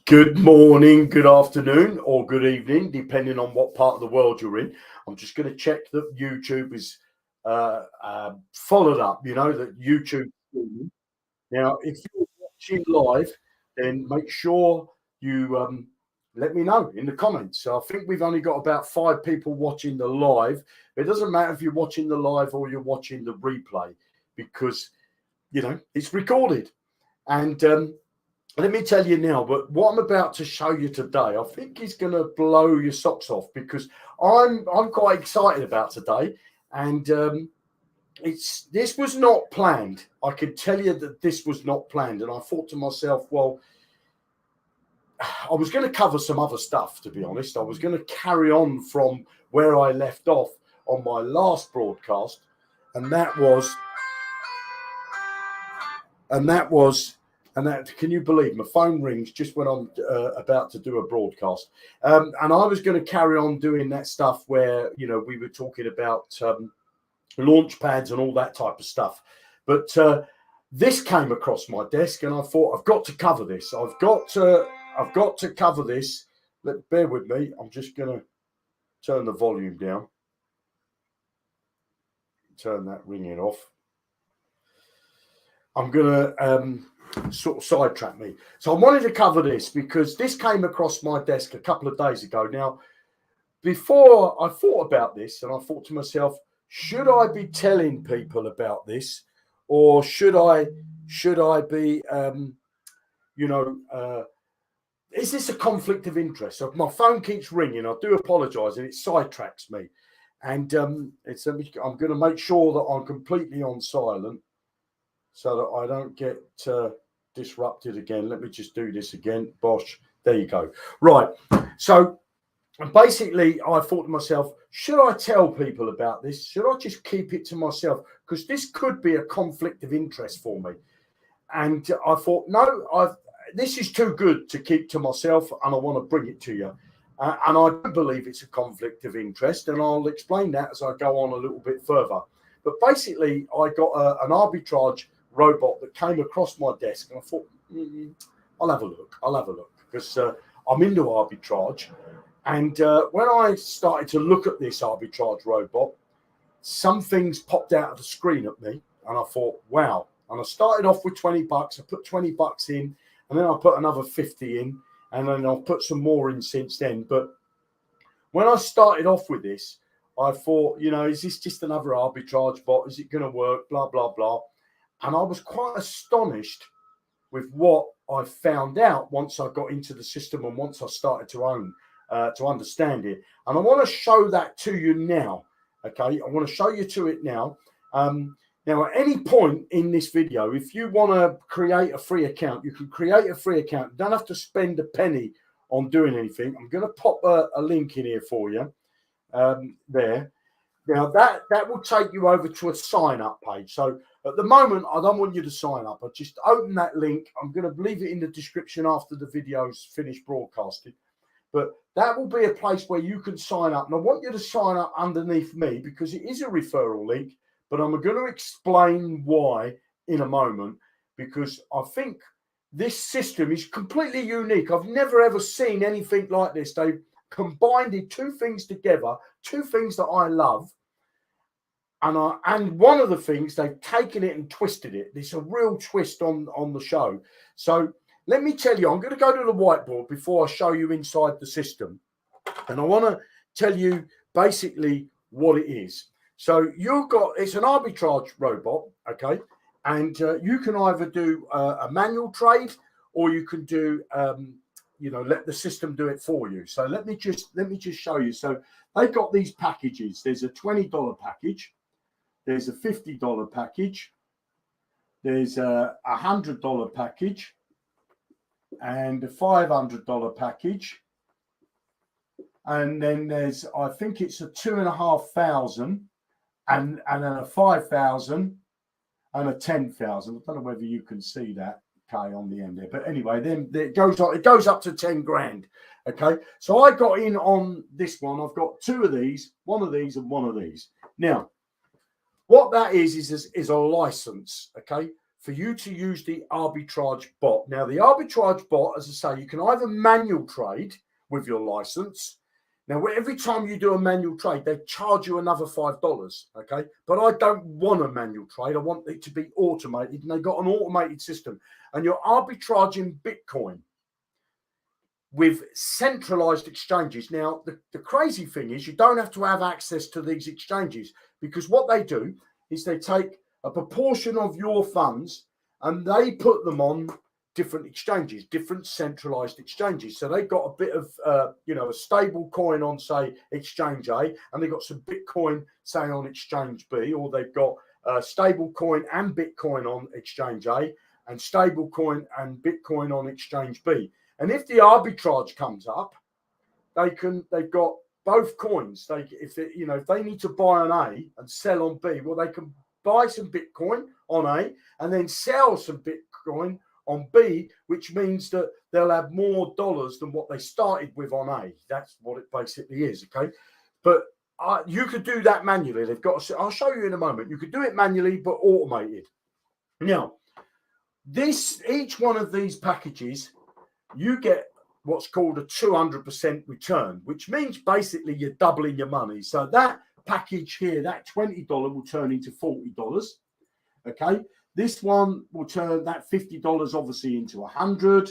Good morning, good afternoon, or good evening, depending on what part of the world you're in. I'm just going to check that YouTube is followed up, that YouTube. Now, if you're watching live, then make sure you let me know in the comments. So I think we've only got about 5 people watching the live. It doesn't matter if you're watching the live or you're watching the replay because, it's recorded. And let me tell you now, but what I'm about to show you today, I think is going to blow your socks off because I'm quite excited about today, and this was not planned. I can tell you that this was not planned, and I thought to myself, well, I was going to cover some other stuff. To be honest, I was going to carry on from where I left off on my last broadcast, and that was. Can you believe my phone rings just when I'm about to do a broadcast? And I was going to carry on doing that stuff where, we were talking about launch pads and all that type of stuff. But this came across my desk and I thought, I've got to cover this. I've got to cover this. Bear with me. I'm just going to turn the volume down. Turn that ringing off. I'm going to sort of sidetrack me. So I wanted to cover this because this came across my desk a couple of days ago. Now, before I thought about this, and I thought to myself, should I be telling people about this, or should I be, is this a conflict of interest? So my phone keeps ringing. I do apologise, and it sidetracks me. And I'm going to make sure that I'm completely on silent, so that I don't get disrupted again. Let me just do this again. Bosh. There you go. Right. So basically, I thought to myself, should I tell people about this? Should I just keep it to myself? Because this could be a conflict of interest for me. And I thought, no, this is too good to keep to myself, and I want to bring it to you. And I do believe it's a conflict of interest, and I'll explain that as I go on a little bit further. But basically, I got an arbitrage robot that came across my desk, and I thought, I'll have a look because I'm into arbitrage. And when I started to look at this arbitrage robot, some things popped out of the screen at me, and I thought, wow. And I started off with $20. I put $20 in, and then I put another 50 in, and then I've put some more in since then. But when I started off with this, I thought, is this just another arbitrage bot? Is it going to work? Blah, blah, blah. And I was quite astonished with what I found out once I got into the system and once I started to understand it. And I want to show that to you now. Okay, I want to show you to it now. Now, at any point in this video, if you want to create a free account, you can create a free account. You don't have to spend a penny on doing anything. I'm going to pop a link in here for you there. Now, that will take you over to a sign-up page. So at the moment, I don't want you to sign up. I just open that link. I'm going to leave it in the description after the video's finished broadcasting. But that will be a place where you can sign up. And I want you to sign up underneath me because it is a referral link. But I'm going to explain why in a moment, because I think this system is completely unique. I've never, ever seen anything like this. They've combined two things together, two things that I love. And one of the things, they've taken it and twisted it. It's a real twist on the show. So let me tell you, I'm going to go to the whiteboard before I show you inside the system. And I want to tell you basically what it is. So it's an arbitrage robot, okay? And you can either do a manual trade, or you can do, let the system do it for you. So let me just show you. So they've got these packages. There's a $20 package. There's a $50 package. There's a $100 package, and a $500 package. And then there's, I think it's a 2,500, and then a 5,000 and a 10,000. I don't know whether you can see that K on the end there, but anyway, then it goes up to 10 grand. Okay, so I got in on this one. I've got two of these, one of these, and one of these. Now, what that is a license, okay, for you to use the arbitrage bot. Now, the arbitrage bot, as I say, you can either manual trade with your license. Now, every time you do a manual trade, they charge you another $5, okay? But I don't want a manual trade. I want it to be automated, and they've got an automated system. And you're arbitraging Bitcoin with centralized exchanges. Now, the crazy thing is you don't have to have access to these exchanges, because what they do is they take a proportion of your funds and they put them on different exchanges, different centralized exchanges. So they've got a bit of, a stable coin on, say, exchange A, and they've got some Bitcoin, say, on exchange B, or they've got stable coin and Bitcoin on exchange A, and stable coin and Bitcoin on exchange B. And if the arbitrage comes up, they've got both coins. If they need to buy on A and sell on B, well, they can buy some Bitcoin on A and then sell some Bitcoin on B, which means that they'll have more dollars than what they started with on A. That's what it basically is, okay? But you could do that manually. I'll show you in a moment. You could do it manually, but automated. Now, each one of these packages, you get what's called a 200% return, which means basically you're doubling your money. So that package here, that $20 will turn into $40, okay? This one will turn that $50 obviously into 100,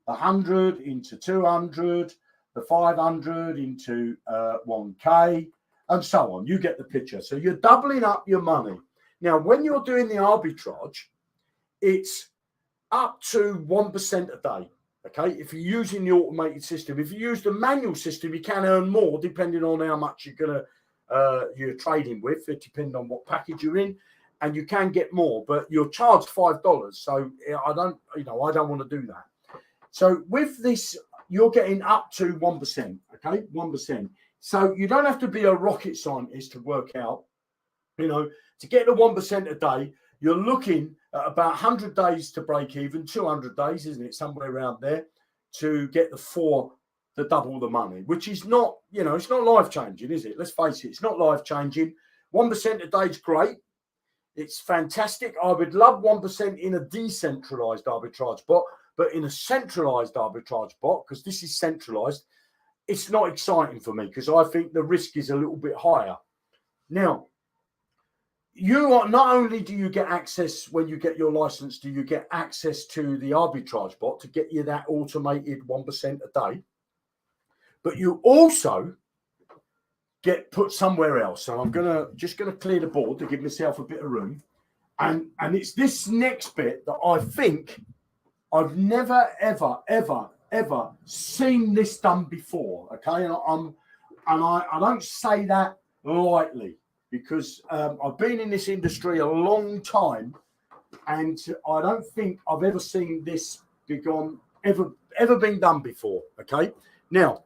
100 into 200, the 500 into 1K, and so on. You get the picture. So you're doubling up your money. Now, when you're doing the arbitrage, it's up to 1% a day. Okay, if you're using the automated system, if you use the manual system, you can earn more depending on how much you're trading with, depending on what package you're in, and you can get more, but you're charged $5. So I don't want to do that. So with this, you're getting up to 1%. Okay, 1%. So you don't have to be a rocket scientist to work out. To get the 1% a day, you're looking at about 100 days to break even, 200 days, isn't it? Somewhere around there to get the double the money, which is not, it's not life-changing, is it? Let's face it, it's not life-changing. 1% a day is great. It's fantastic. I would love 1% in a decentralized arbitrage bot, but in a centralized arbitrage bot, because this is centralized, it's not exciting for me because I think the risk is a little bit higher. Now, not only do you get access when you get your license, do you get access to the arbitrage bot to get you that automated 1% a day, but you also get put somewhere else. So I'm just gonna clear the board to give myself a bit of room, and it's this next bit that I think I've never ever seen this done before. Okay, and I don't say that lightly, because I've been in this industry a long time, and I don't think I've ever seen this ever been done before. Okay, now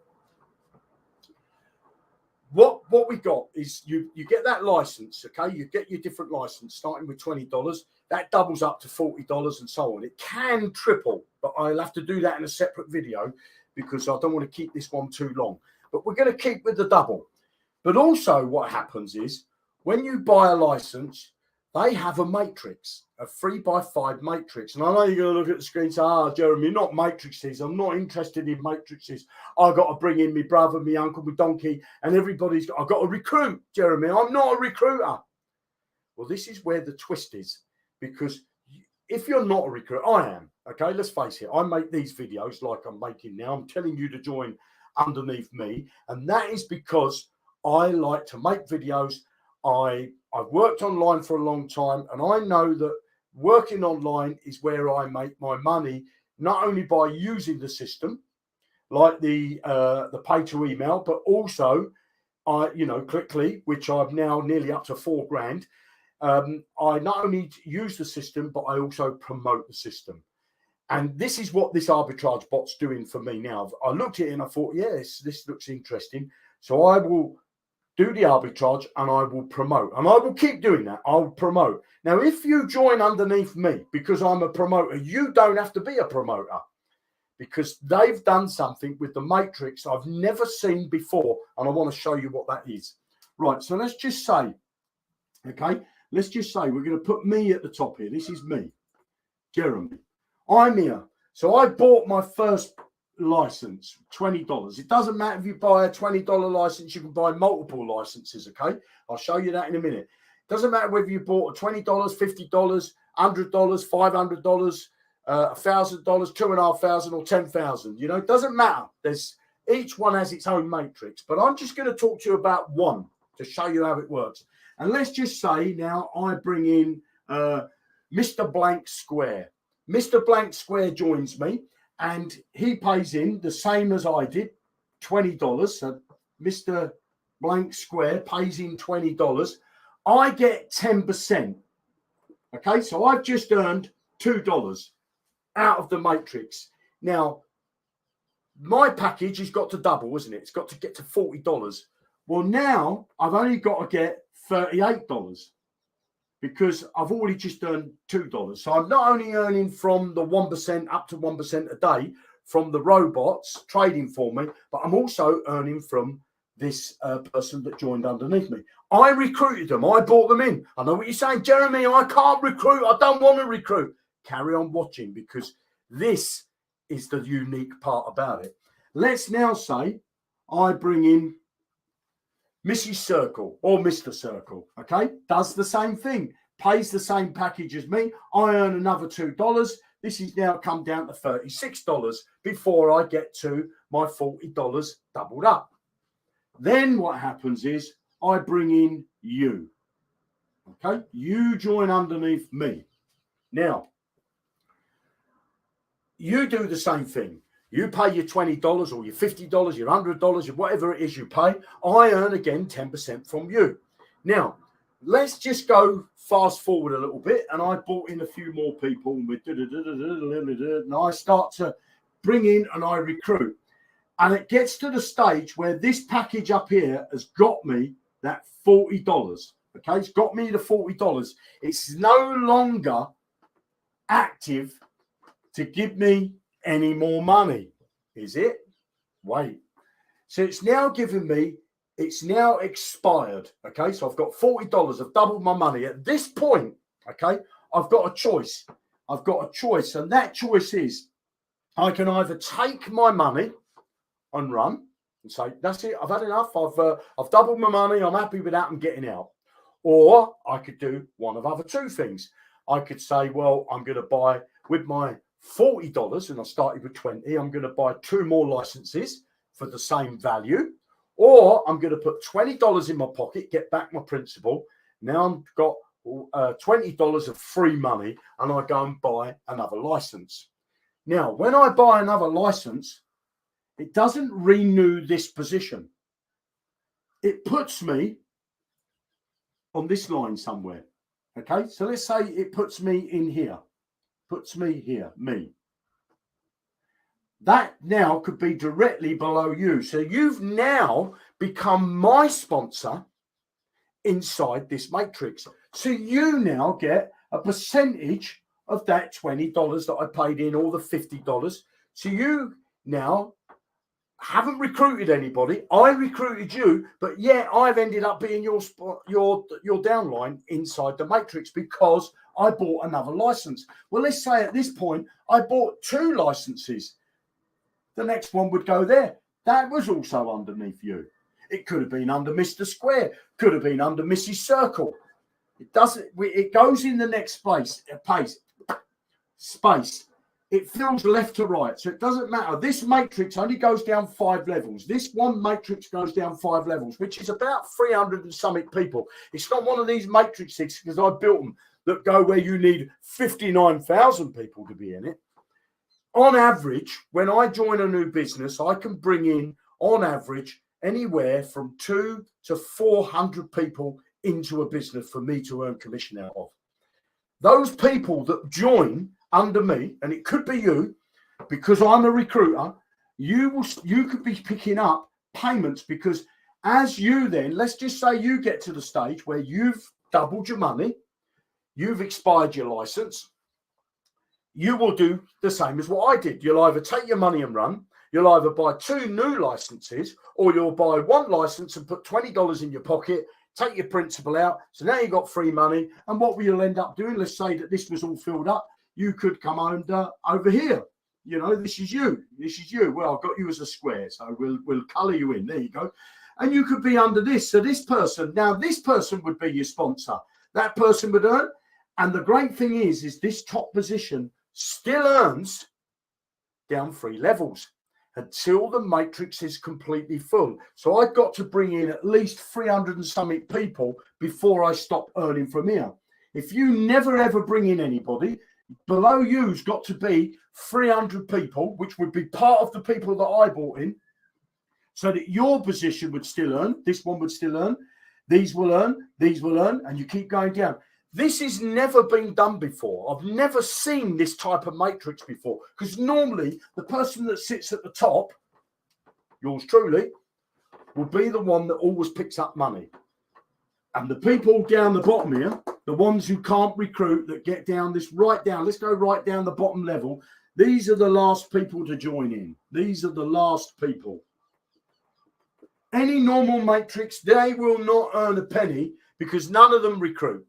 what we got is you get that license. Okay, you get your different license starting with $20. That doubles up to $40 and so on. It can triple, but I'll have to do that in a separate video because I don't want to keep this one too long. But we're going to keep with the double. But also what happens is, when you buy a license, they have a matrix, a 3x5 matrix. And I know you're going to look at the screen and say, Jeremy, not matrices. I'm not interested in matrices. I've got to bring in my brother, my uncle, my donkey, and I've got to recruit, Jeremy. I'm not a recruiter. Well, this is where the twist is, because if you're not a recruiter, I am. Okay, let's face it. I make these videos like I'm making now. I'm telling you to join underneath me. And that is because I like to make videos. I've worked online for a long time, and I know that working online is where I make my money, not only by using the system, like the pay to email, but also Clickly, which I'm now nearly up to $4,000. I not only use the system, but I also promote the system. And this is what this arbitrage bot's doing for me now. I looked at it and I thought, yes, this looks interesting. So I will do the arbitrage and I will promote, and I will keep doing that. I'll promote. Now, if you join underneath me because I'm a promoter, you don't have to be a promoter, because they've done something with the matrix I've never seen before, and I want to show you what that is. Right, so let's just say we're going to put me at the top here. This is me. Jeremy. I'm here. So I bought my first license, $20. It doesn't matter if you buy a $20 license, you can buy multiple licenses, okay? I'll show you that in a minute. It doesn't matter whether you bought a $20, $50, $100, $500, $1,000, $2,500 or 10,000. You know, it doesn't matter. Each one has its own matrix, but I'm just going to talk to you about one to show you how it works. And let's just say now I bring in Mr. Blank Square. Mr. Blank Square joins me and he pays in the same as I did, $20. So Mr. Blank Square pays in $20. I get 10%. Okay, so I've just earned $2 out of the matrix. Now, my package has got to double, isn't it? It's got to get to $40. Well, now I've only got to get $38 because I've already just earned $2. So I'm not only earning from the 1% up to 1% a day from the robots trading for me, but I'm also earning from this person that joined underneath me. I recruited them. I brought them in. I know what you're saying, Jeremy, I can't recruit. I don't want to recruit. Carry on watching because this is the unique part about it. Let's now say I bring in Mrs. Circle or Mr. Circle, okay? Does the same thing, pays the same package as me. I earn another $2. This is now come down to $36 before I get to my $40 doubled up. Then what happens is I bring in you, okay? You join underneath me. Now, you do the same thing. You pay your $20 or your $50, your $100, your whatever it is you pay. I earn again 10% from you. Now, let's just go fast forward a little bit. And I brought in a few more people and I start to bring in and I recruit. And it gets to the stage where this package up here has got me that $40. Okay, it's got me the $40. It's no longer active to give me any more money, is it? Wait. So it's now giving me, it's now expired. Okay, so I've got $40. I've doubled my money. At this point, okay, I've got a choice. I've got a choice. And that choice is I can either take my money and run and say, that's it, I've had enough. I've doubled my money. I'm happy with that. I'm getting out. Or I could do one of other two things. I could say, well, I'm going to buy with my $40 and I started with 20. I'm going to buy 2 more licenses for the same value, or I'm going to put $20 in my pocket, get back my principal. Now I've got $20 of free money and I go and buy another license. Now, when I buy another license, it doesn't renew this position. It puts me on this line somewhere. Okay, so let's say it puts me in here. Puts me here, me. That now could be directly below you. So you've now become my sponsor inside this matrix. So you now get a percentage of that $20 that I paid in, or the $50. So you now haven't recruited anybody. I recruited you, but yeah, I've ended up being your downline inside the matrix because I bought another license. Well, let's say at this point, I bought 2 licenses. The next one would go there. That was also underneath you. It could have been under Mr. Square, could have been under Mrs. Circle. It doesn't, it goes in the next space. It fills left to right. So it doesn't matter. This matrix only goes down 5 levels. This one matrix goes down 5 levels, which is about 300 and something people. It's not one of these matrices, because I built them, that go where you need 59,000 people to be in it. On average, when I join a new business, I can bring in, on average, anywhere from 200 to 400 people into a business for me to earn commission out of. Those people that join under me, and it could be you, because I'm a recruiter, you could be picking up payments, because as you then, let's just say you get to the stage where you've doubled your money, you've expired your license, you will do the same as what I did. You'll either take your money and run, you'll either buy 2 new licenses, or you'll buy 1 license and put $20 in your pocket, take your principal out. So now you've got free money. And what will you end up doing? Let's say that this was all filled up. you could come over here. You know, this is you. This is you. Well, I've got you as a square, so we'll colour you in. There you go. And you could be under this. So this person, now this person would be your sponsor. That person would earn. And the great thing is this top position still earns down 3 levels until the matrix is completely full. So I've got to bring in at least 300 and something people before I stop earning from here. If you never ever bring in anybody, below you's got to be 300 people, which would be part of the people that I brought in, so that your position would still earn. This one would still earn. These will earn. These will earn. And you keep going down. This has never been done before. I've never seen this type of matrix before, because normally the person that sits at the top, yours truly, will be the one that always picks up money. And the people down the bottom here, the ones who can't recruit, that get down this right down, let's go right down the bottom level. These are the last people to join in. These are the last people. Any normal matrix, they will not earn a penny because none of them recruit.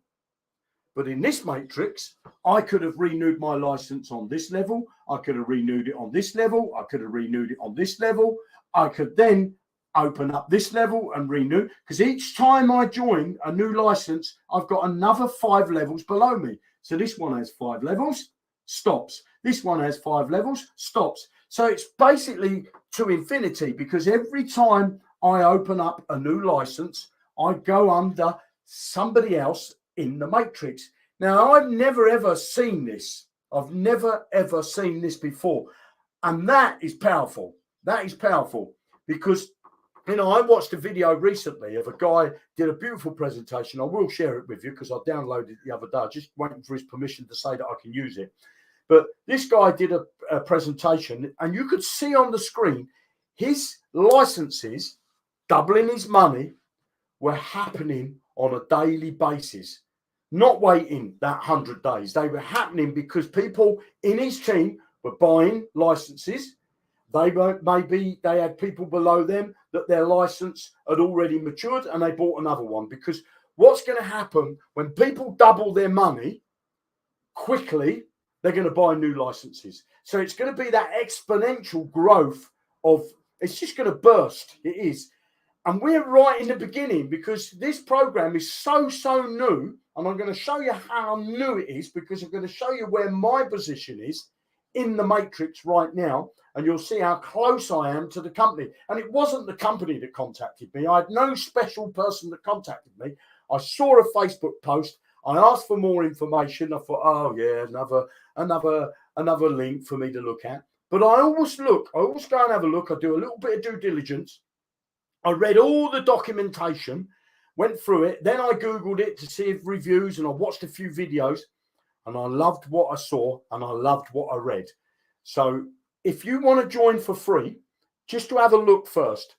But in this matrix, I could have renewed my license on this level. I could have renewed it on this level. I could have renewed it on this level. I could then open up this level and renew, because each time I join a new license, I've got another 5 levels below me. So this one has 5 levels, stops. This one has 5 levels, stops. So it's basically to infinity, because every time I open up a new license, I go under somebody else in the matrix. Now, I've never ever seen this. I've never ever seen this before. And that is powerful. That is powerful, because, you know, I watched a video recently of a guy did a beautiful presentation. I will share it with you because I downloaded it the other day. I'm just waiting for his permission to say that I can use it. But this guy did a presentation, and you could see on the screen his licenses, doubling his money, were happening on a daily basis, not waiting that 100 days. They were happening because people in his team were buying licenses. Maybe they had people below them that their license had already matured and they bought another one. Because what's going to happen when people double their money quickly, they're going to buy new licenses. So it's going to be that exponential growth of, it's just going to burst. It is. And we're right in the beginning, because this program is so new. And I'm going to show you how new it is, because I'm going to show you where my position is in the matrix right now. And you'll see how close I am to the company. And it wasn't the company that contacted me. I had no special person that contacted me. I saw a Facebook post. I asked for more information. I thought, oh yeah, another link for me to look at. But I always go and have a look. I do a little bit of due diligence. I read all the documentation, went through it. Then I Googled it to see if reviews, and I watched a few videos, and I loved what I saw and I loved what I read. So if you want to join for free, just to have a look first,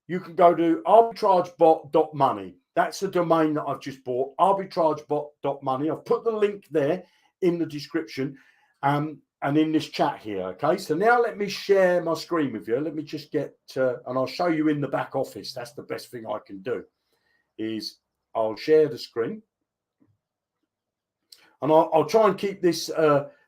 you can go to arbitragebot.money. That's the domain that I've just bought, arbitragebot.money. I've put the link there in the description and in this chat here. Okay, so now let me share my screen with you. Let me just get, and I'll show you in the back office. That's the best thing I can do, is I'll share the screen. And I'll try and keep this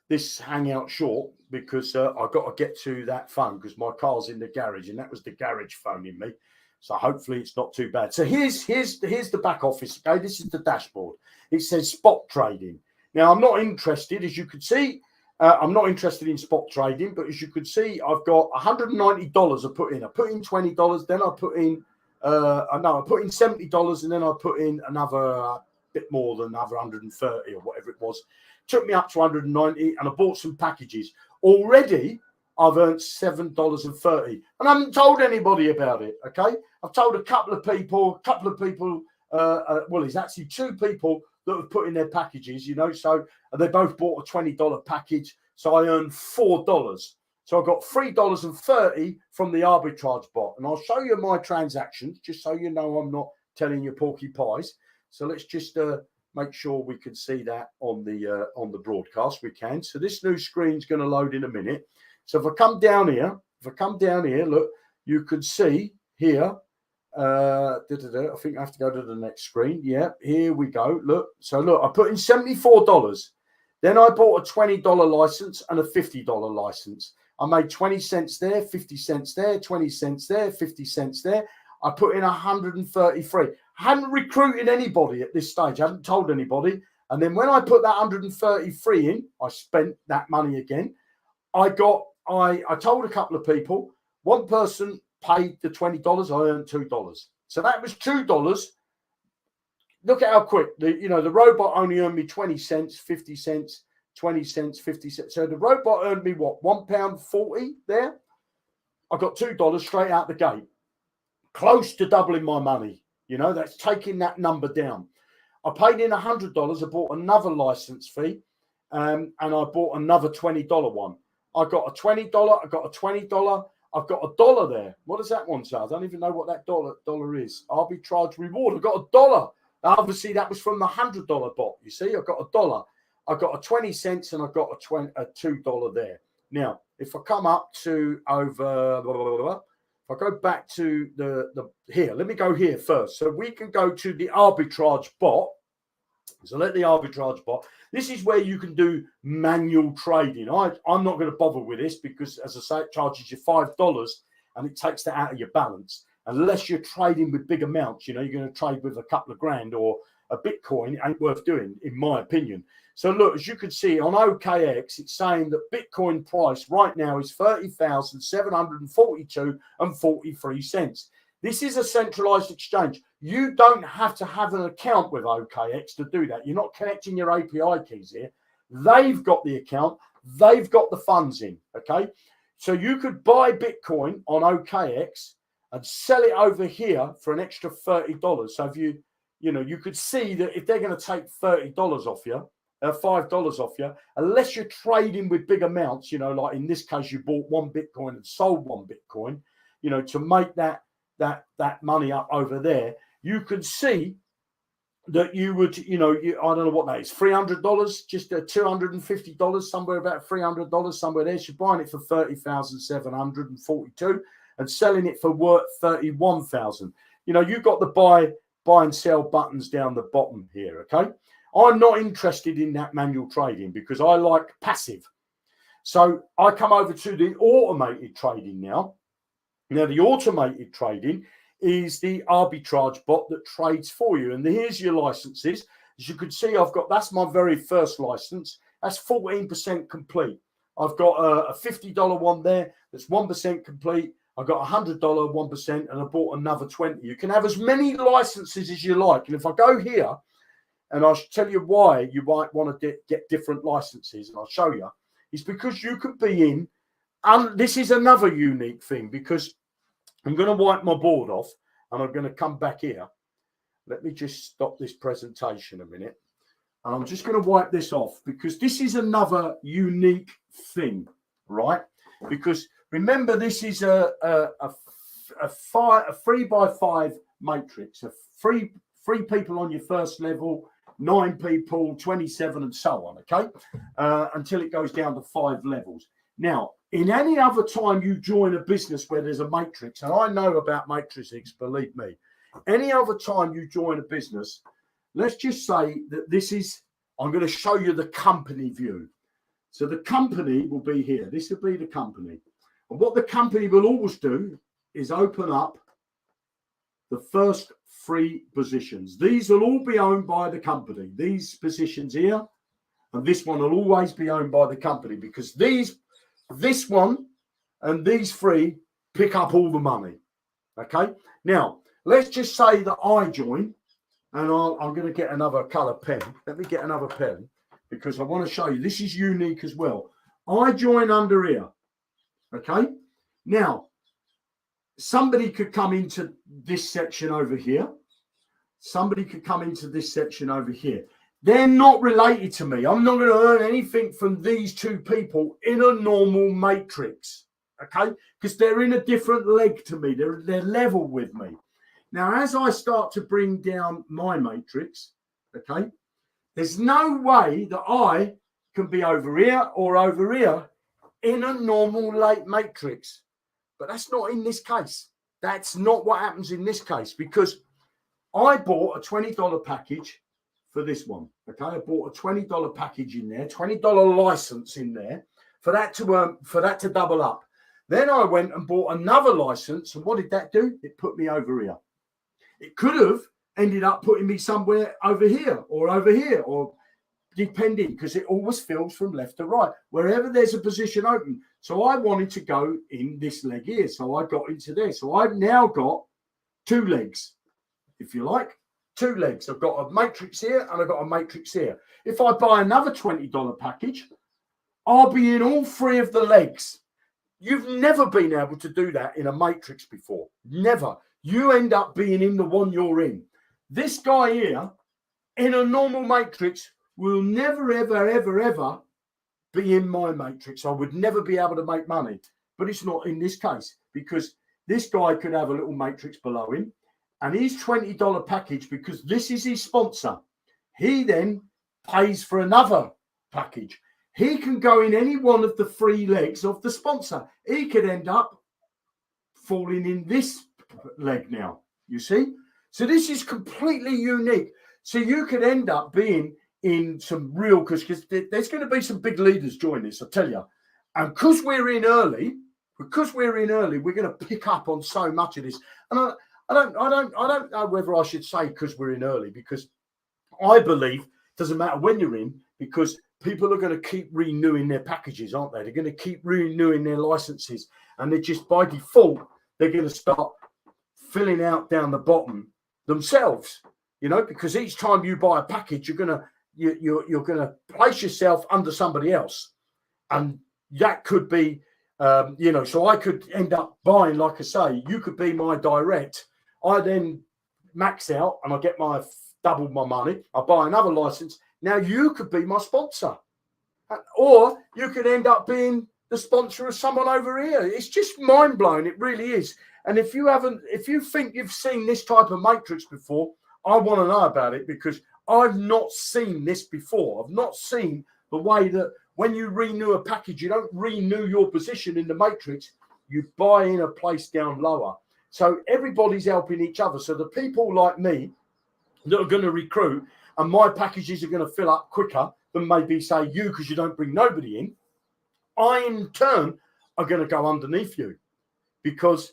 this hangout short, because I've got to get to that phone, because my car's in the garage, and that was the garage phoning me. So hopefully it's not too bad. So here's the back office. Okay, this is the dashboard. It says spot trading. Now, I'm not interested, as you can see. I'm not interested in spot trading, but as you can see, I've got $190 I put in. I put in $20, then I put in I put in $70, and then I put in another bit more than another 130 or whatever it was. Took me up to 190, and I bought some packages. Already, I've earned $7.30, and I haven't told anybody about it. Okay, I've told a couple of people. Well, it's actually 2 people that have put in their packages. You know, so they both bought a $20 package, so I earned $4. So I got $3.30 from the arbitrage bot, and I'll show you my transactions just so you know I'm not telling you porky pies. So let's just make sure we can see that on the broadcast. We can. So this new screen's going to load in a minute. So if I come down here, look, you can see here. I think I have to go to the next screen. Yeah, here we go. Look, so look, I put in $74. Then I bought a $20 license and a $50 license. I made 20 cents there, 50 cents there, 20 cents there, 50 cents there. I put in 133. I hadn't recruited anybody at this stage. I hadn't told anybody. And then when I put that 133 in, I spent that money again. I told a couple of people. One person paid the $20. I earned $2. So that was $2. Look at how quick. The robot only earned me 20 cents, 50 cents, 20 cents, 50 cents. So the robot earned me what? £1.40 there. I got $2 straight out the gate. Close to doubling my money. That's taking that number down. I paid in $100. I bought another license fee, and I bought another $20 one. I got a $20. I got a $20. I've got $1 there. What does that one say? I don't even know what that dollar is. Arbitrage reward. I got $1. Obviously, that was from the $100 bot. You see, I got $1. I got a 20 cents, and I got a $2 there. Now, if I come up to over. If I go back to the here, let me go here first. So we can go to the arbitrage bot. So let the arbitrage bot. This is where you can do manual trading. I'm not going to bother with this because, as I say, it charges you $5 and it takes that out of your balance. Unless you're trading with big amounts, you're going to trade with a couple of grand or a Bitcoin, it ain't worth doing, in my opinion. So look, as you can see on OKX, it's saying that Bitcoin price right now is 30,742.43 cents. This is a centralized exchange. You don't have to have an account with OKX to do that. You're not connecting your API keys here. They've got the account. They've got the funds in, okay? So you could buy Bitcoin on OKX and sell it over here for an extra $30. So if you could see that if they're going to take $30 off you, $5 off you, unless you're trading with big amounts, like in this case, you bought one Bitcoin and sold one Bitcoin, to make that money up over there, you could see that you would, I don't know what that is, $300, just $250, somewhere about $300, somewhere there. You're buying it for 30,742 and selling it for worth 31,000. You've got the buy and sell buttons down the bottom here, okay? I'm not interested in that manual trading because I like passive. So I come over to the automated trading now. Now, the automated trading is the arbitrage bot that trades for you. And here's your licenses. As you can see, that's my very first license. That's 14% complete. I've got a $50 one there that's 1% complete. I've got a $100 1%, and I bought another 20. You can have as many licenses as you like. And if I go here, and I'll tell you why you might want to get different licenses, and I'll show you, it's because you could be in, and this is another unique thing, because I'm going to wipe my board off, and I'm going to come back here. Let me just stop this presentation a minute. And I'm just going to wipe this off, because this is another unique thing, right? Because remember, this is a 3x5 matrix, three people on your first level, 9 people, 27, and so on, okay? Until it goes down to 5 levels. Now, in any other time you join a business where there's a matrix, and I know about matrices, believe me, any other time you join a business, let's just say that this is, I'm going to show you the company view. So the company will be here. This will be the company. And what the company will always do is open up the first 3 positions. These will all be owned by the company. These positions here, and this one will always be owned by the company, because this one and these 3 pick up all the money. Okay. Now, let's just say that I join, and I'm going to get another color pen. Let me get another pen, because I want to show you. This is unique as well. I join under here. Okay. Now, somebody could come into this section over here. Somebody could come into this section over here. They're not related to me. I'm not going to earn anything from these 2 people in a normal matrix, okay? Because they're in a different leg to me. They're level with me. Now, as I start to bring down my matrix, okay, there's no way that I can be over here or over here in a normal matrix. But that's not in this case. That's not what happens in this case, because I bought a $20 package for this one. Okay, I bought a $20 package in there, $20 license in there for that to double up. Then I went and bought another license, and what did that do? It put me over here. It could have ended up putting me somewhere over here, or depending, because it always fills from left to right, wherever there's a position open. So I wanted to go in this leg here, so I got into there. So I've now got two legs, if you like, two legs. I've got a matrix here and I've got a matrix here. If I buy another $20 package, I'll be in all three of the legs. You've never been able to do that in a matrix before. Never. You end up being in the one you're in. This guy here, in a normal matrix, will never, ever, ever, ever be in my matrix. I would never be able to make money. But it's not in this case, because this guy could have a little matrix below him, and his $20 package, because this is his sponsor, he then pays for another package. He can go in any one of the three legs of the sponsor. He could end up falling in this leg now, you see? So this is completely unique. So you could end up being in some real, because there's going to be some big leaders join this, I tell you. And because we're in early, we're going to pick up on so much of this. And I don't know whether I should say because we're in early, because I believe it doesn't matter when you're in, because people are going to keep renewing their packages, aren't they? They're going to keep renewing their licenses, and they're just by default, they're going to start filling out down the bottom themselves, you know, because each time you buy a package, you're going to place yourself under somebody else. And that could be, you know, so I could end up buying, like I say, you could be my direct. I then max out and I get double my money. I buy another license. Now you could be my sponsor, or you could end up being the sponsor of someone over here. It's just mind blowing. It really is. And if you think you've seen this type of matrix before, I want to know about it, because I've not seen this before. I've not seen the way that when you renew a package, you don't renew your position in the matrix. You buy in a place down lower. So everybody's helping each other. So the people like me that are going to recruit, and my packages are going to fill up quicker than maybe, say, you, because you don't bring nobody in, I, in turn, are going to go underneath you, because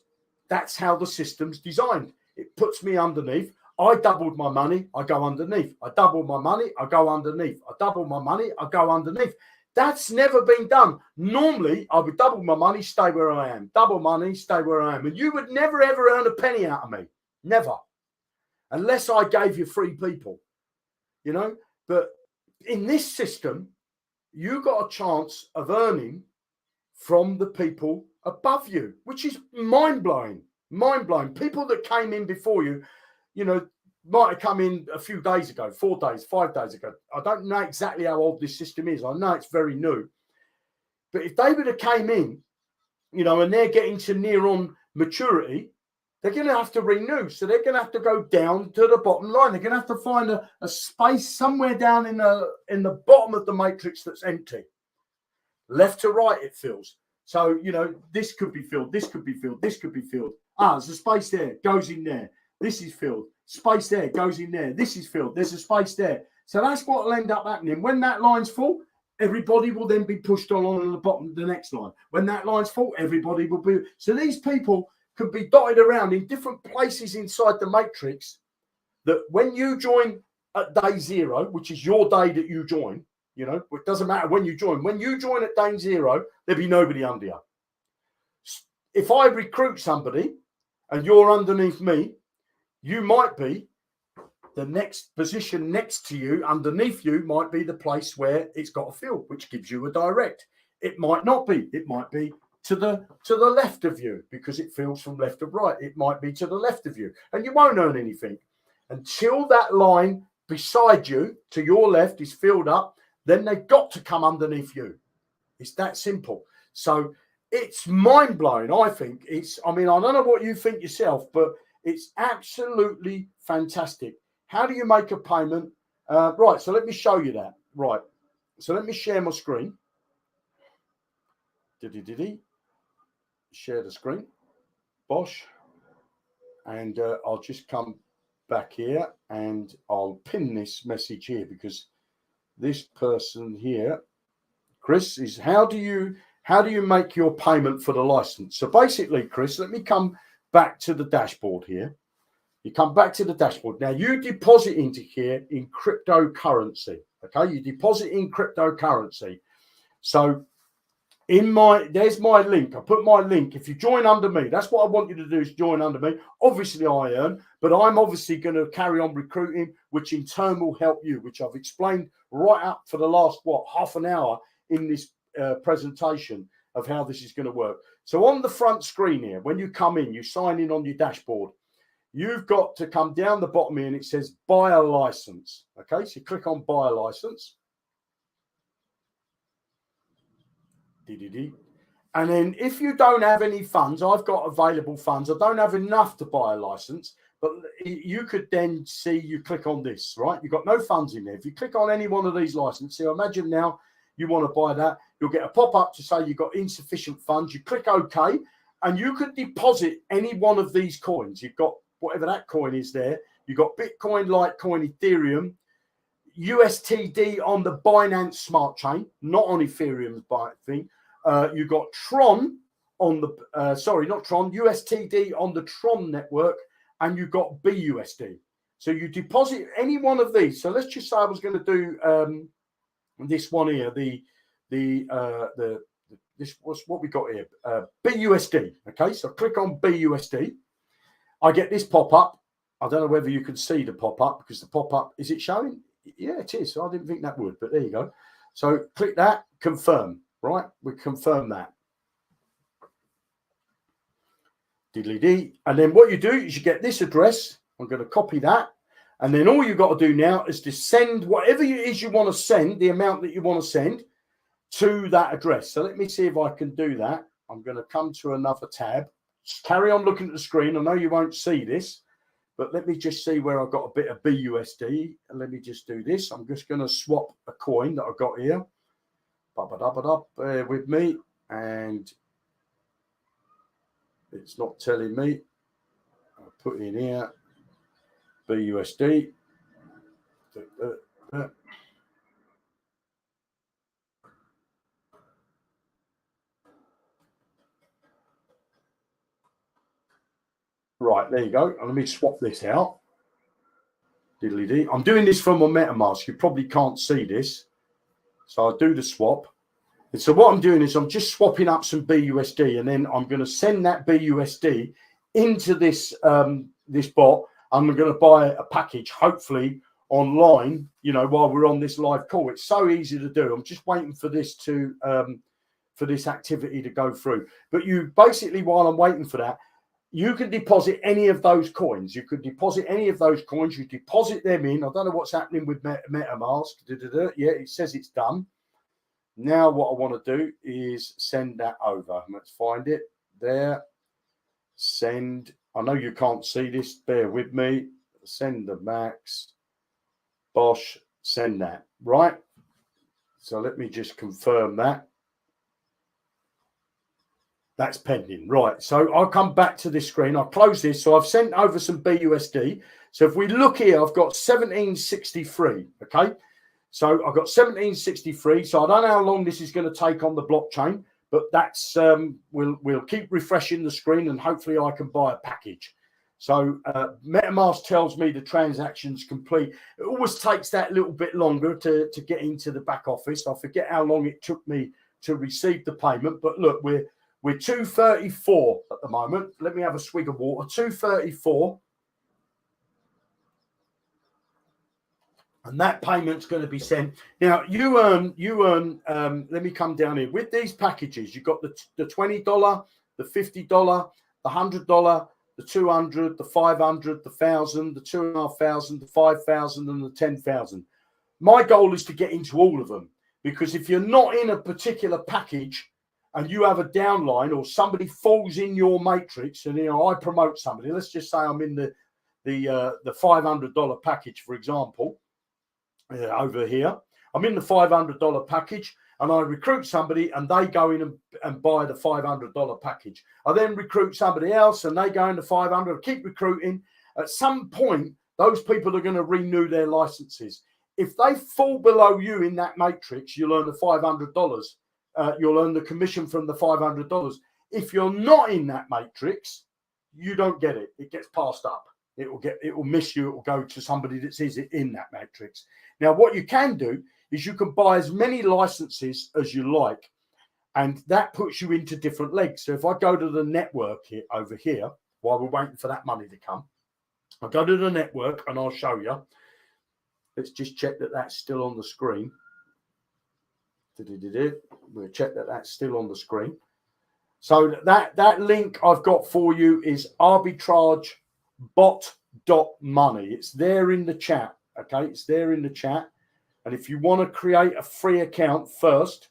that's how the system's designed. It puts me underneath. I doubled my money, I go underneath. I doubled my money, I go underneath. I double my money, I go underneath. That's never been done. Normally, I would double my money, stay where I am. Double money, stay where I am. And you would never, ever earn a penny out of me. Never. Unless I gave you free people, you know. But in this system, you got a chance of earning from the people above you, which is mind-blowing. Mind-blowing. People that came in before you, you know, might have come in a few days ago, 4 days, 5 days ago. I don't know exactly how old this system is. I know it's very new. But if they would have came in, you know, and they're getting to near on maturity, they're going to have to renew. So they're going to have to go down to the bottom line. They're going to have to find a space somewhere down in the bottom of the matrix that's empty. Left to right, it fills. So, you know, this could be filled. This could be filled. This could be filled. There's a space there. Goes in there. This is filled. Space there. Goes in there. This is filled. There's a space there. So that's what will end up happening. When that line's full, everybody will then be pushed on the bottom, the next line. When that line's full, everybody will be. So these people could be dotted around in different places inside the matrix, that when you join at day 0, which is your day that you join, you know, it doesn't matter when you join. When you join at day 0, there'll be nobody under you. If I recruit somebody and you're underneath me, you might be the next position next to you, underneath you, might be the place where it's got a field, which gives you a direct. It might not be. It might be to the left of you, because it fills from left to right. It might be to the left of you, and you won't earn anything until that line beside you to your left is filled up. Then they've got to come underneath you. It's that simple. So it's mind-blowing, I think. I mean, I don't know what you think yourself, but it's absolutely fantastic. How do you make a payment? Right, so let me show you that. Right, so let me share my screen. Share the screen. Bosh. And I'll just come back here and I'll pin this message here, because this person here, Chris, is how do you make your payment for the license? So basically, Chris, let me come back to the dashboard here. You come back to the dashboard. Now you deposit into here in cryptocurrency. Okay, you deposit in cryptocurrency. So there's my link. I put my link. If you join under me, that's what I want you to do, is join under me. Obviously I earn, but I'm obviously going to carry on recruiting, which in turn will help you, which I've explained right up for the last, half an hour in this presentation of how this is going to work. So on the front screen here, when you come in, you sign in on your dashboard, you've got to come down the bottom here and it says buy a license. Okay, so you click on buy a license. And then if you don't have any funds, I've got available funds. I don't have enough to buy a license, but you could then see, you click on this, right? You've got no funds in there. If you click on any one of these licenses, so imagine now you want to buy that, you'll get a pop-up to say you've got insufficient funds. You click OK, and you could deposit any one of these coins. You've got whatever that coin is there. You've got Bitcoin, Litecoin, Ethereum, USTD on the Binance Smart Chain, not on Ethereum's thing. You've got Tron on the, not Tron, USTD on the Tron network, and you've got BUSD. So you deposit any one of these. So let's just say I was going to do this one here, this was what we got here, BUSD. Okay, so click on BUSD. I get this pop-up. I don't know whether you can see the pop-up, because the pop-up, is it showing? Yeah, it is. I didn't think that would, but there you go. So click that, confirm, right? We confirm that. Diddly-dee. And then what you do is you get this address. I'm going to copy that. And then all you've got to do now is to send whatever it is you want to send, the amount that you want to send, to that address. So let me see if I can do that. I'm going to come to another tab. Just carry on looking at the screen. I know you won't see this, but let me just see where I've got a bit of BUSD. And let me just do this. I'm just going to swap a coin that I've got here. Bear with me. And it's not telling me. I'll put in here BUSD. Right, there you go. And let me swap this out. Diddly-dee. I'm doing this from my MetaMask. You probably can't see this. So I'll do the swap. And so what I'm doing is I'm just swapping up some BUSD, and then I'm going to send that BUSD into this this bot. I'm going to buy a package, hopefully online, while we're on this live call. It's so easy to do. I'm just waiting for this to for this activity to go through. But you basically, while I'm waiting for that, you can deposit any of those coins. You could deposit any of those coins. You deposit them in. I don't know what's happening with MetaMask. Yeah, it says it's done. Now what I want to do is send that over. Let's find it there. Send. I know you can't see this. Bear with me. Send the max. Bosh. Send that. Right. So let me just confirm that. That's pending. Right. So I'll come back to this screen. I'll close this. So I've sent over some BUSD. So if we look here, I've got 1763. Okay. So I've got 1763. So I don't know how long this is going to take on the blockchain, but that's we'll keep refreshing the screen, and hopefully I can buy a package. So MetaMask tells me the transaction's complete. It always takes that little bit longer to get into the back office. I forget how long it took me to receive the payment, but look, we're 234 at the moment. Let me have a swig of water. 234. And that payment's going to be sent. Now, you earn, let me come down here. With these packages, you've got the $20, the $50, the $100, the $200, the $500, the $1,000, the $2,500, the $5,000, and the $10,000. My goal is to get into all of them, because if you're not in a particular package and you have a downline, or somebody falls in your matrix, and I promote somebody, let's just say I'm in the $500 package, for example. Over here, I'm in the $500 package, and I recruit somebody, and they go in and buy the $500 package. I then recruit somebody else, and they go into $500. I keep recruiting. At some point, Those people are going to renew their licenses. If they fall below you in that matrix, you'll earn the $500. You'll earn the commission from the $500. If you're not in that matrix, you don't get it. It gets passed up. It will miss you. It will go to somebody that is in that matrix. Now, what you can do is you can buy as many licenses as you like, and that puts you into different legs. So if I go to the network here, over here, while we're waiting for that money to come, I'll go to the network and I'll show you. Let's just check that that's still on the screen. We'll check that that's still on the screen. So that link I've got for you is Arbitrage BOT Money. It's there in the chat. Okay, it's there in the chat. And if you want to create a free account first,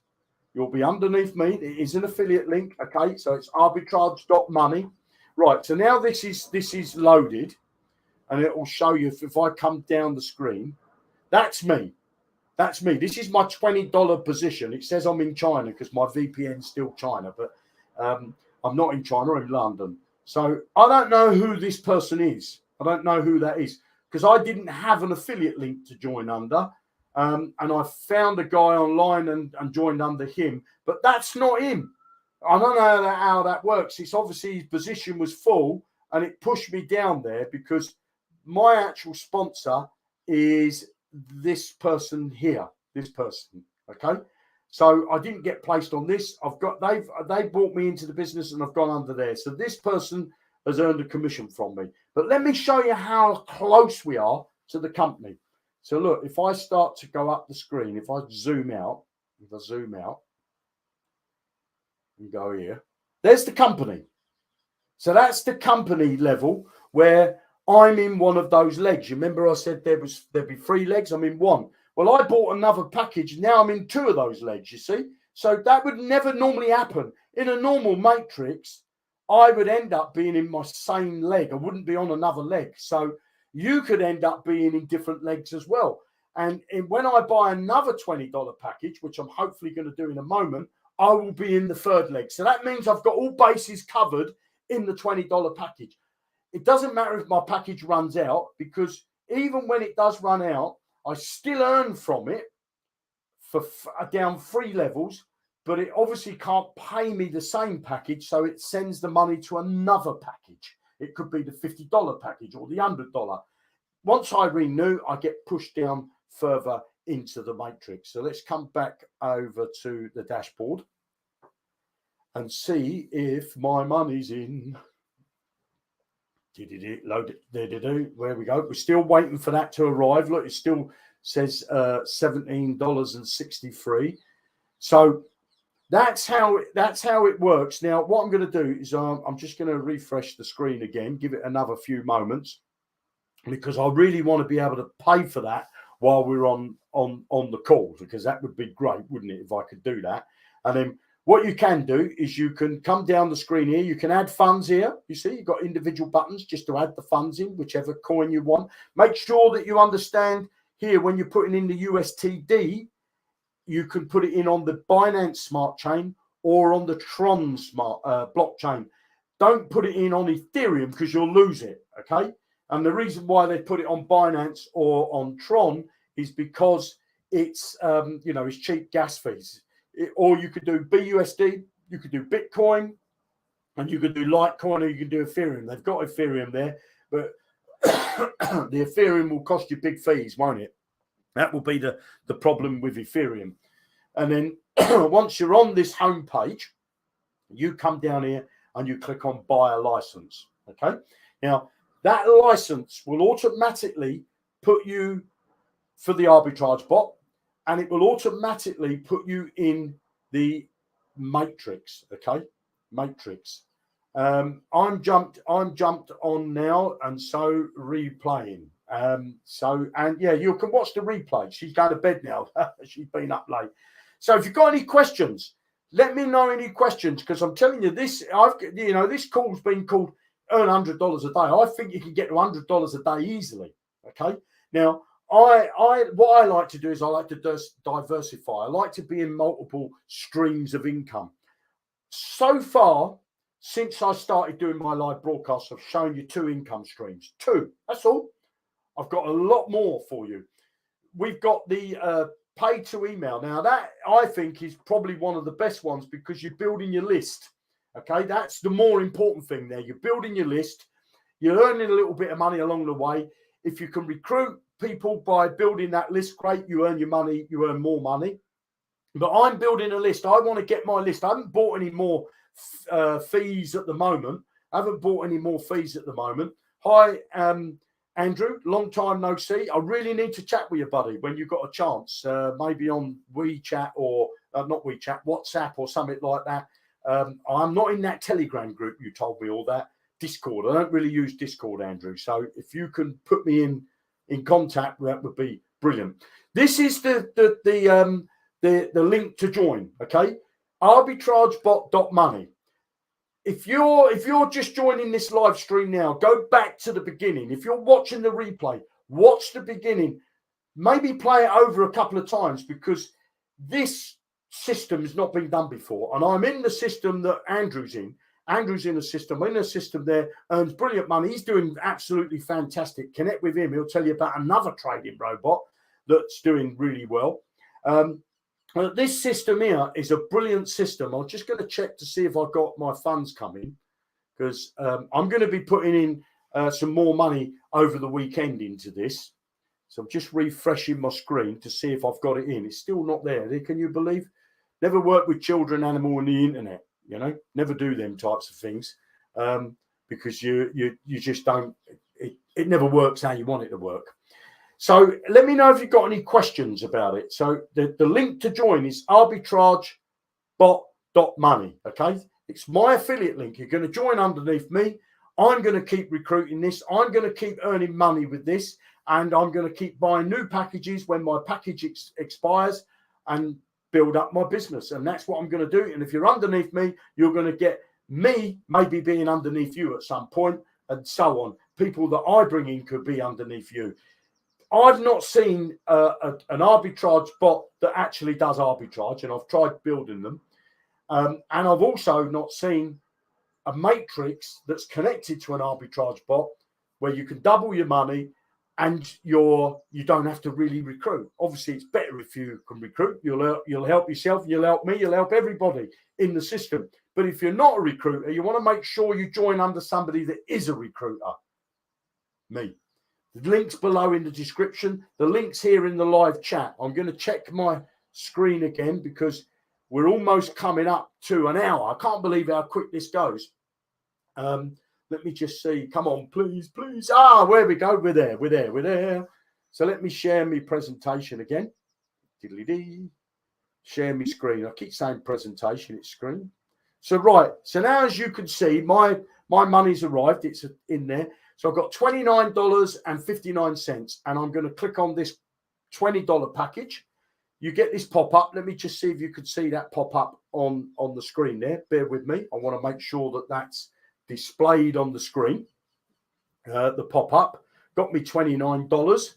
you'll be underneath me. It is an affiliate link. Okay, so it's Arbitrage Money. Right. So now this is loaded, and it will show you if I come down the screen. That's me. That's me. This is my $20 position. It says I'm in China because my VPN's still China, but I'm not in China. I'm in London. So I don't know who this person is. I don't know who that is because I didn't have an affiliate link to join under. And I found a guy online and joined under him, but that's not him. I don't know how that works. It's obviously his position was full and it pushed me down there because my actual sponsor is this person here, this person. Okay. So I didn't get placed on this. They brought me into the business and I've gone under there. So this person has earned a commission from me. But let me show you how close we are to the company. So look, if I start to go up the screen, if I zoom out and go here, there's the company. So that's the company level where I'm in one of those legs. You remember I said there'd be 3 legs. I'm in one. Well, I bought another package. Now I'm in 2 of those legs, you see. So that would never normally happen. In a normal matrix, I would end up being in my same leg. I wouldn't be on another leg. So you could end up being in different legs as well. And when I buy another $20 package, which I'm hopefully going to do in a moment, I will be in the 3rd leg. So that means I've got all bases covered in the $20 package. It doesn't matter if my package runs out because even when it does run out, I still earn from it for down 3 levels, but it obviously can't pay me the same package. So it sends the money to another package. It could be the $50 package or the $100. Once I renew, I get pushed down further into the matrix. So let's come back over to the dashboard and see if my money's in. Load it. There. Where we go. We're still waiting for that to arrive. Look, it still says $17.63. So that's how it works. Now, what I'm going to do is I'm just going to refresh the screen again, give it another few moments, because I really want to be able to pay for that while we're on the call, because that would be great, wouldn't it, if I could do that? And then what you can do is you can come down the screen here. You can add funds here. You see, you've got individual buttons just to add the funds in, whichever coin you want. Make sure that you understand here when you're putting in the USTD, you can put it in on the Binance Smart Chain or on the Tron Smart blockchain. Don't put it in on Ethereum because you'll lose it, okay? And the reason why they put it on Binance or on Tron is because it's, it's cheap gas fees. Or you could do BUSD, you could do Bitcoin, and you could do Litecoin, or you can do Ethereum. They've got Ethereum there, but the Ethereum will cost you big fees, won't it? That will be the problem with Ethereum. And then once you're on this home page, you come down here and you click on buy a license. Okay. Now, that license will automatically put you for the arbitrage bot, and it will automatically put you in the matrix. Okay. Matrix. I'm jumped on now, and so replaying. And yeah, you can watch the replay. She's going to bed now. She's been up late. So if you've got any questions, let me know any questions, because I'm telling you this. This call's been called earn $100 a day. I think you can get to $100 a day easily. Okay. Now, what I like to do is I like to diversify. I like to be in multiple streams of income. So far, since I started doing my live broadcasts, I've shown you 2 income streams. 2. That's all. I've got a lot more for you. We've got the pay to email. Now that I think is probably one of the best ones because you're building your list. Okay, that's the more important thing there. You're building your list. You're earning a little bit of money along the way. If you can recruit people by building that list, great. You earn your money. You earn more money. But I'm building a list. I want to get my list. I haven't bought any more fees at the moment. I haven't bought any more fees at the moment. Hi, Andrew. Long time no see. I really need to chat with you, buddy, when you've got a chance. Maybe on WeChat or not WeChat, WhatsApp or something like that. I'm not in that Telegram group you told me all that. Discord. I don't really use Discord, Andrew. So if you can put me in contact, that would be brilliant. This is the link to join. Okay, Arbitrage BOT Money. If you're just joining this live stream now, go back to the beginning. If you're watching the replay, watch the beginning. Maybe play it over a couple of times because this system has not been done before. And I'm in the system that Andrew's in. Andrew's in a system. I'm in a system there, earns brilliant money. He's doing absolutely fantastic. Connect with him. He'll tell you about another trading robot that's doing really well. This system here is a brilliant system. I'm just going to check to see if I've got my funds coming because I'm going to be putting in some more money over the weekend into this. So I'm just refreshing my screen to see if I've got it in. It's still not there. Can you believe? Never work with children, animal, and the internet. You know, never do them types of things because you just don't. It never works how you want it to work. So let me know if you've got any questions about it. So the link to join is Arbitrage BOT Money. Okay, it's my affiliate link. You're going to join underneath me. I'm going to keep recruiting this. I'm going to keep earning money with this, and I'm going to keep buying new packages when my package expires and build up my business. And that's what I'm going to do. And if you're underneath me, you're going to get me maybe being underneath you at some point, and so on. People that I bring in could be underneath you. I've not seen an arbitrage bot that actually does arbitrage, and I've tried building them. And I've also not seen a matrix that's connected to an arbitrage bot where you can double your money and you don't have to really recruit. Obviously, it's better if you can recruit. You'll help yourself, you'll help me, you'll help everybody in the system. But if you're not a recruiter, you want to make sure you join under somebody that is a recruiter. Me. The link's below in the description. The link's here in the live chat. I'm going to check my screen again because we're almost coming up to an hour. I can't believe how quick this goes. Let me just see. Come on, please, please. Where we go. We're there. So let me share my presentation again. Diddly-dee. Share my screen. I keep saying presentation. It's screen. So right. So now, as you can see, my money's arrived. It's in there. So I've got $29.59, and I'm going to click on this $20 package. You get this pop-up. Let me just see if you could see that pop-up on the screen there. Bear with me. I want to make sure that that's displayed on the screen. The pop-up got me $29,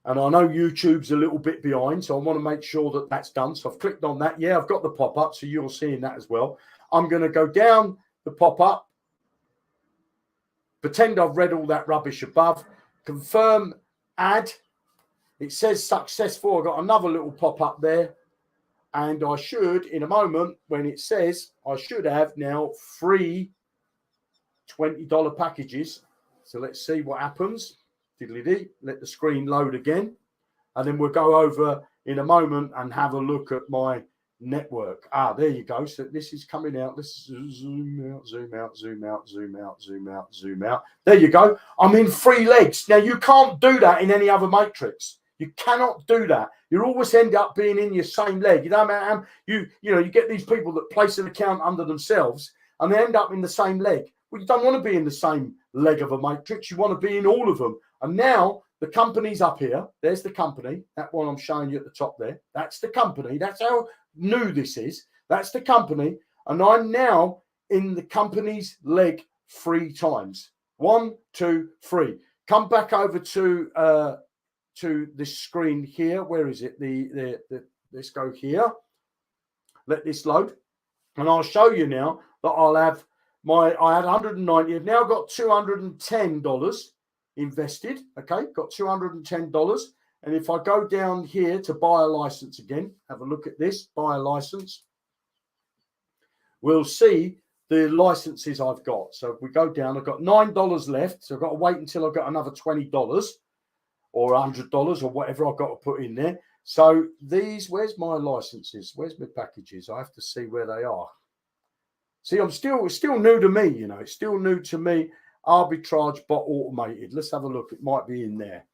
and I know YouTube's a little bit behind, so I want to make sure that that's done. So I've clicked on that. Yeah, I've got the pop-up, so you're seeing that as well. I'm going to go down the pop-up. Pretend I've read all that rubbish above. Confirm add. It says successful. I've got another little pop-up there. And I should, in a moment, when it says, I should have now free $20 packages. So let's see what happens. Diddly-dee. Let the screen load again. And then we'll go over in a moment and have a look at my network. There you go. So this is coming out. Let's zoom out, zoom out, zoom out, zoom out, zoom out, zoom out. There you go. I'm in 3 legs. Now, you can't do that in any other matrix. You cannot do that. You always end up being in your same leg. You know, man, you get these people that place an account under themselves and they end up in the same leg. Well, you don't want to be in the same leg of a matrix. You want to be in all of them. And now the company's up here. There's the company. That one I'm showing you at the top there. That's the company. That's how new this is. That's the company. And I'm now in the company's leg 3 times. 1, 2, 3. Come back over to this screen here. Where is it? Let's go here. Let this load. And I'll show you now that I'll have I had 190. I've now got $210. invested. Okay, got $210. And if I go down here to buy a license again, have a look at this, buy a license, we'll see the licenses I've got. So if we go down, I've got $9 left. So I've got to wait until I've got another $20 or $100 or whatever I've got to put in there. So these, where's my licenses? Where's my packages? I have to see where they are. See, it's still new to me, you know, it's still new to me. Arbitrage bot automated. Let's have a look. It might be in there.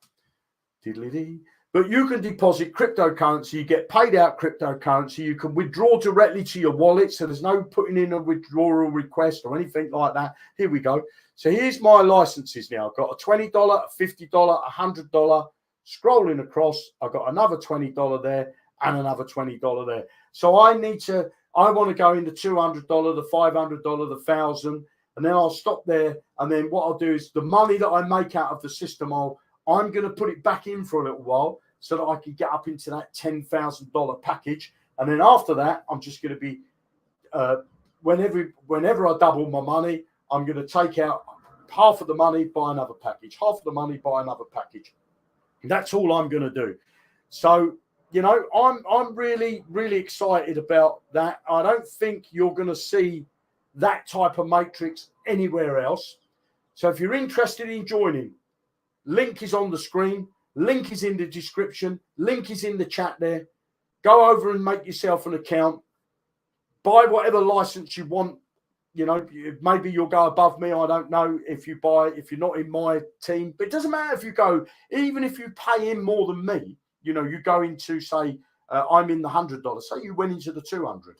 Diddly-dee. But you can deposit cryptocurrency, you get paid out cryptocurrency, you can withdraw directly to your wallet, so there's no putting in a withdrawal request or anything like that. Here we go. So here's my licenses now. I've got a $20, a $50, a $100. Scrolling across, I've got another $20 there and another $20 there. So I want to go in the $200, the $500, the $1,000, and then I'll stop there. And then what I'll do is the money that I make out of the system, I'm going to put it back in for a little while so that I can get up into that $10,000 package. And then after that, I'm just going to be, whenever I double my money, I'm going to take out half of the money, buy another package, half of the money, buy another package. That's all I'm going to do. So, you know, I'm really, really excited about that. I don't think you're going to see that type of matrix anywhere else. So if you're interested in joining, link is on the screen. Link is in the description. Link is in the chat there. Go over and make yourself an account. Buy whatever license you want. You know, maybe you'll go above me. I don't know if you're not in my team. But it doesn't matter if you go, even if you pay in more than me, you know, you go into, say, I'm in the $100. Say you went into the 200.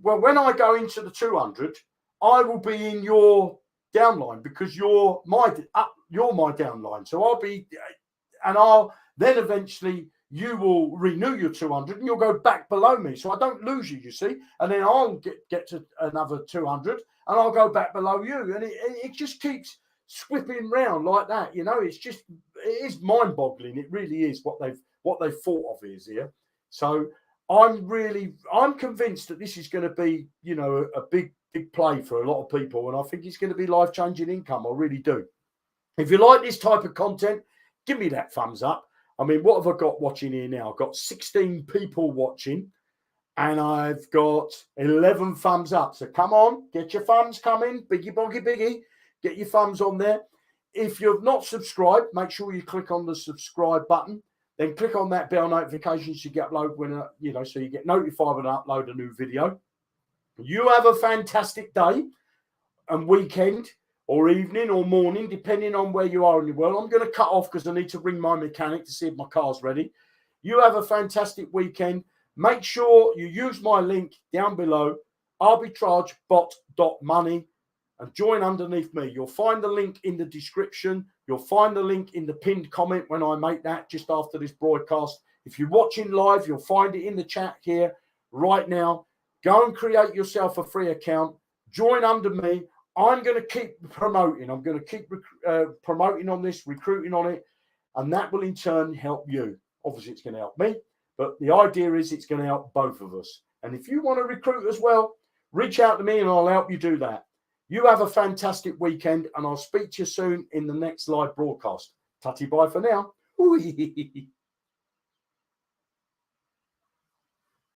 Well, when I go into the 200, I will be in your downline because you're my downline. So I'll then eventually you will renew your 200 and you'll go back below me. So I don't lose you see. And then I'll get to another 200 and I'll go back below you. And it just keeps swipping round like that. You know, it is mind boggling. It really is what they've thought of is here. So I'm convinced that this is going to be, you know, a big play for a lot of people. And I think it's going to be life-changing income. I really do. If you like this type of content, give me that thumbs up. I mean, what have I got watching here now? I've got 16 people watching and I've got 11 thumbs up. So come on, get your thumbs coming. Biggie, boggy, biggie. Get your thumbs on there. If you've not subscribed, make sure you click on the subscribe button. Then click on that bell notification so you get so you get notified when I upload a new video. You have a fantastic day and weekend or evening or morning, depending on where you are in the world. I'm going to cut off because I need to ring my mechanic to see if my car's ready. You have a fantastic weekend. Make sure you use my link down below, arbitragebot.money, and join underneath me. You'll find the link in the description. You'll find the link in the pinned comment when I make that just after this broadcast. If you're watching live, you'll find it in the chat here right now. Go and create yourself a free account. Join under me. I'm going to keep promoting. I'm going to keep promoting on this, recruiting on it, and that will in turn help you. Obviously, it's going to help me, but the idea is it's going to help both of us. And if you want to recruit as well, reach out to me and I'll help you do that. You have a fantastic weekend, and I'll speak to you soon in the next live broadcast. Tutty bye for now.